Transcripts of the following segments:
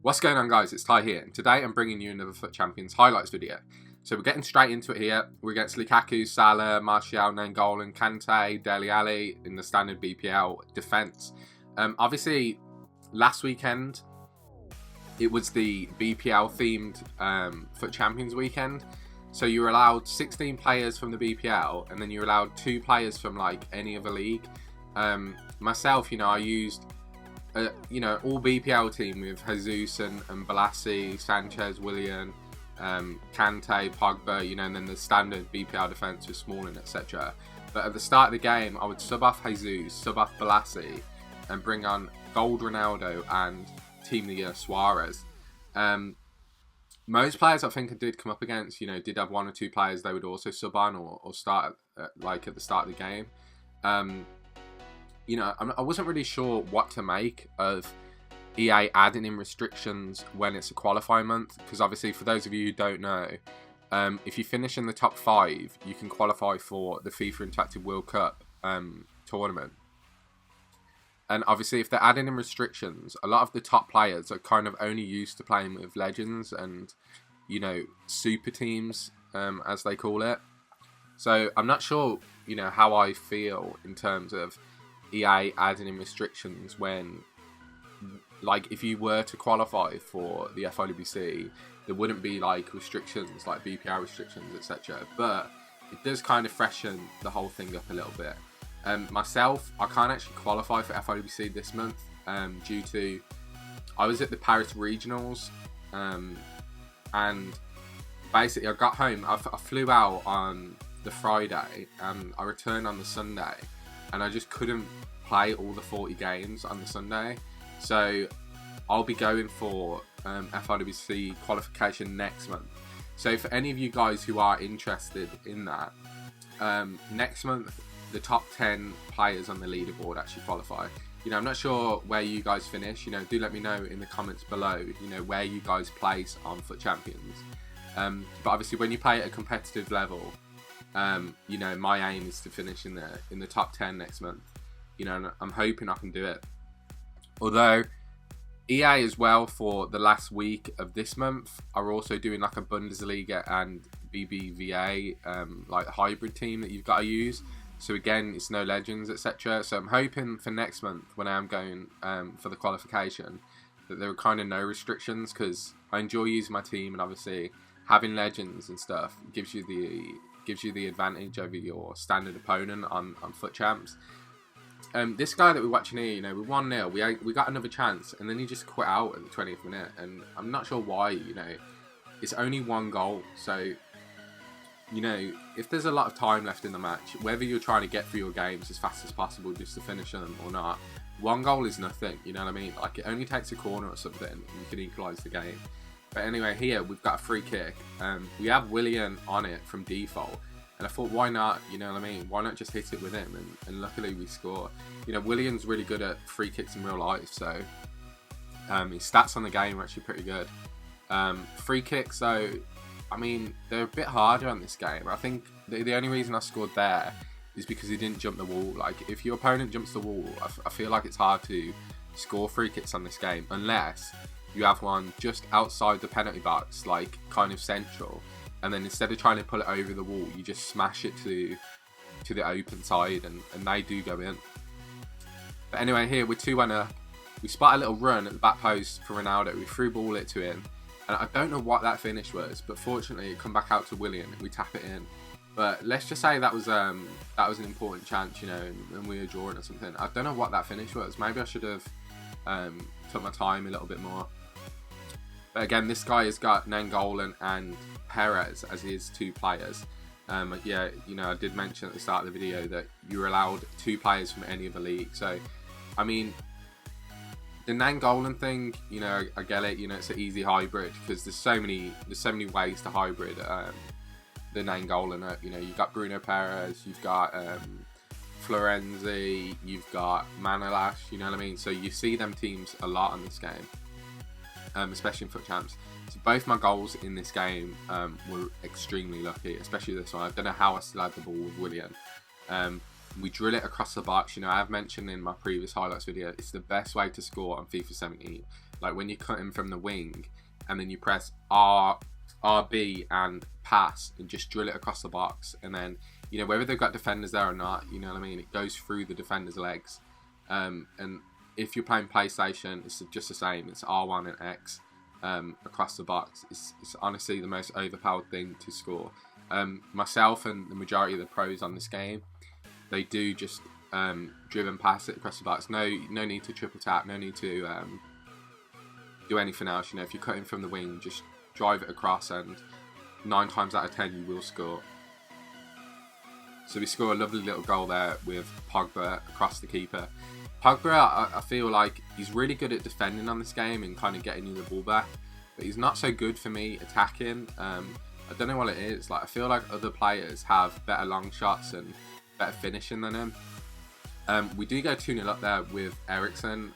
What's going on, guys? It's Ty here, and today I'm bringing you another FUT Champions highlights video. So we're getting straight into it here. We're against Lukaku, Salah, Martial, Nainggolan, Kante, Dele Alli in the standard BPL defence. Obviously, last weekend it was the BPL themed FUT Champions weekend. So you were allowed 16 players from the BPL, and then you're allowed 2 players from like any other league. Myself, I used all BPL team with Jesus and Balassi, Sanchez, Willian, Kante, Pogba, and then the standard BPL defence with Smalling, etc. But at the start of the game, I would sub off Jesus, sub off Balassi, and bring on Gold Ronaldo and Team of the Year Suarez. Most players I think I did come up against, did have 1 or 2 players they would also sub on or start at the start of the game. I wasn't really sure what to make of EA adding in restrictions when it's a qualifying month, because obviously, for those of you who don't know, if you finish in the top 5, you can qualify for the FIFA Interactive World Cup tournament. And obviously, if they're adding in restrictions, a lot of the top players are kind of only used to playing with legends and, super teams, as they call it. So I'm not sure, how I feel in terms of EA adding in restrictions when, if you were to qualify for the FUTWZ, there wouldn't be restrictions like BPL restrictions, etc. But it does kind of freshen the whole thing up a little bit. Myself, I can't actually qualify for FUTWZ this month due to I was at the Paris regionals, and basically I got home. I flew out on the Friday and I returned on the Sunday, and I just couldn't play all the 40 games on the Sunday. So I'll be going for FUTWZ qualification next month. So for any of you guys who are interested in that, next month the top 10 players on the leaderboard actually qualify. I'm not sure where you guys finish. Do let me know in the comments below, where you guys place on FUT Champions. But obviously when you play at a competitive level, my aim is to finish in the top 10 next month. And I'm hoping I can do it. Although EA as well, for the last week of this month, are also doing a Bundesliga and BBVA hybrid team that you've got to use. So again, it's no legends, etc. So I'm hoping for next month, when I am going for the qualification, that there are kind of no restrictions, because I enjoy using my team, and obviously having legends and stuff gives you the advantage over your standard opponent on FUT Champs. This guy that we're watching here, we're 1-0. We got another chance, and then he just quit out at the 20th minute, and I'm not sure why. It's only 1 goal, so if there's a lot of time left in the match, whether you're trying to get through your games as fast as possible just to finish them or not, 1 goal is nothing. You know what I mean? It only takes a corner or something, and you can equalise the game. But anyway, here we've got a free kick. We have Willian on it from default. And I thought, why not? You know what I mean? Why not just hit it with him? And luckily we score. Willian's really good at free kicks in real life, so his stats on the game are actually pretty good. Free kicks, though, they're a bit harder on this game. I think the only reason I scored there is because he didn't jump the wall. If your opponent jumps the wall, I feel like it's hard to score free kicks on this game, unless you have one just outside the penalty box, kind of central. And then instead of trying to pull it over the wall, you just smash it to the open side, and they do go in. But anyway, here we're 2-1 up. We spot a little run at the back post for Ronaldo. We threw ball it to him. And I don't know what that finish was, but fortunately it come back out to Willian and we tap it in. But let's just say that was an important chance, and we were drawing or something. I don't know what that finish was. Maybe I should have took my time a little bit more. But again, this guy has got Nainggolan and Perez as his 2 players. I did mention at the start of the video that you're allowed 2 players from any other league. So, the Nainggolan thing, I get it. It's an easy hybrid, because there's so many ways to hybrid the Nainggolan. You've got Bruno Perez, you've got Florenzi, you've got Manolas. You know what I mean? So you see them teams a lot on this game. Especially in FUT Champs. So both my goals in this game were extremely lucky, especially this one. I don't know how I still had the ball with Willian. We drill it across the box. I have mentioned in my previous highlights video, it's the best way to score on FIFA 17. like when you're cutting from the wing, and then you press R, RB and pass, and just drill it across the box, and then, you know, whether they've got defenders there or not, you know what I mean, it goes through the defender's legs. And if you're playing PlayStation, it's just the same. It's R1 and X across the box. It's honestly the most overpowered thing to score. Myself and the majority of the pros on this game, they do just driven pass it across the box. No need to triple tap. No need to do anything else. You know, if you're cutting from the wing, just drive it across, and 9 times out of 10 you will score. So we score a lovely little goal there with Pogba across the keeper. Pogba, I feel like he's really good at defending on this game and kind of getting you the ball back, but he's not so good for me attacking. I don't know what it is. Like, I feel like other players have better long shots and better finishing than him. We do go 2-0 up there with Eriksen.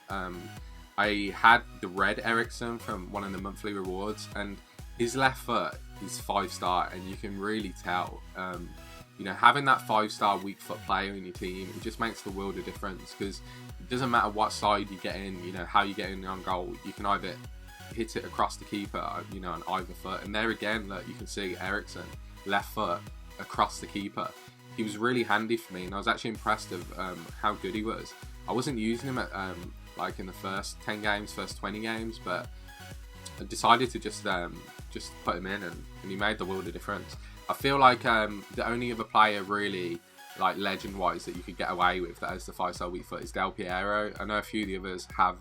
I had the red Eriksen from one of the monthly rewards, and his left foot is 5-star, and you can really tell. You know, having that 5-star weak foot player in your team, it just makes the world of difference, because it doesn't matter what side you get in, you know, how you get in on goal, you can either hit it across the keeper, you know, on either foot. And there again, look, you can see Eriksen, left foot across the keeper. He was really handy for me, and I was actually impressed of how good he was. I wasn't using him at like in the first 10 games, first 20 games, but I decided to just put him in, and he made the world of difference. I feel like the only other player really, like legend-wise, that you could get away with that has the 5-star weak foot is Del Piero. I know a few of the others have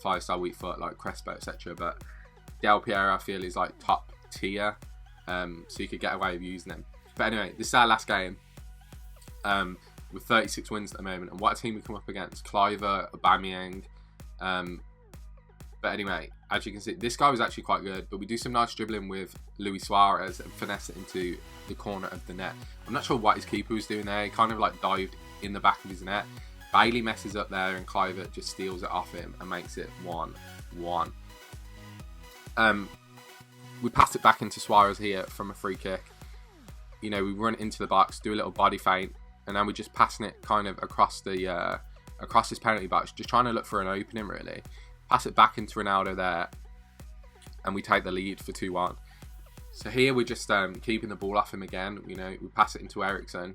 5-star weak foot, like Crespo, etc. But Del Piero, I feel, is like top tier, so you could get away with using him. But anyway, this is our last game with 36 wins at the moment, and what a team we come up against: Cliver, Aubameyang. But anyway, as you can see, this guy was actually quite good, but we do some nice dribbling with Luis Suarez and finesse it into the corner of the net. I'm not sure what his keeper was doing there. He kind of like dived in the back of his net. Bailey messes up there, and Cliver just steals it off him and makes it 1-1. We pass it back into Suarez here from a free kick. You know, we run into the box, do a little body feint, and then we're just passing it kind of across the across this penalty box, just trying to look for an opening really. Pass it back into Ronaldo there, and we take the lead for 2-1. So here we're just keeping the ball off him again. You know, we pass it into Eriksen,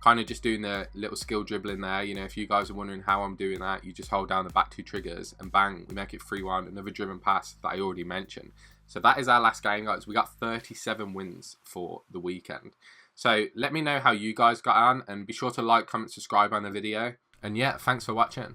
kind of just doing the little skill dribbling there. You know, if you guys are wondering how I'm doing that, you just hold down the back 2 triggers, and bang, we make it 3-1. Another driven pass that I already mentioned. So that is our last game, guys. We got 37 wins for the weekend. So let me know how you guys got on, and be sure to like, comment, subscribe on the video. And yeah, thanks for watching.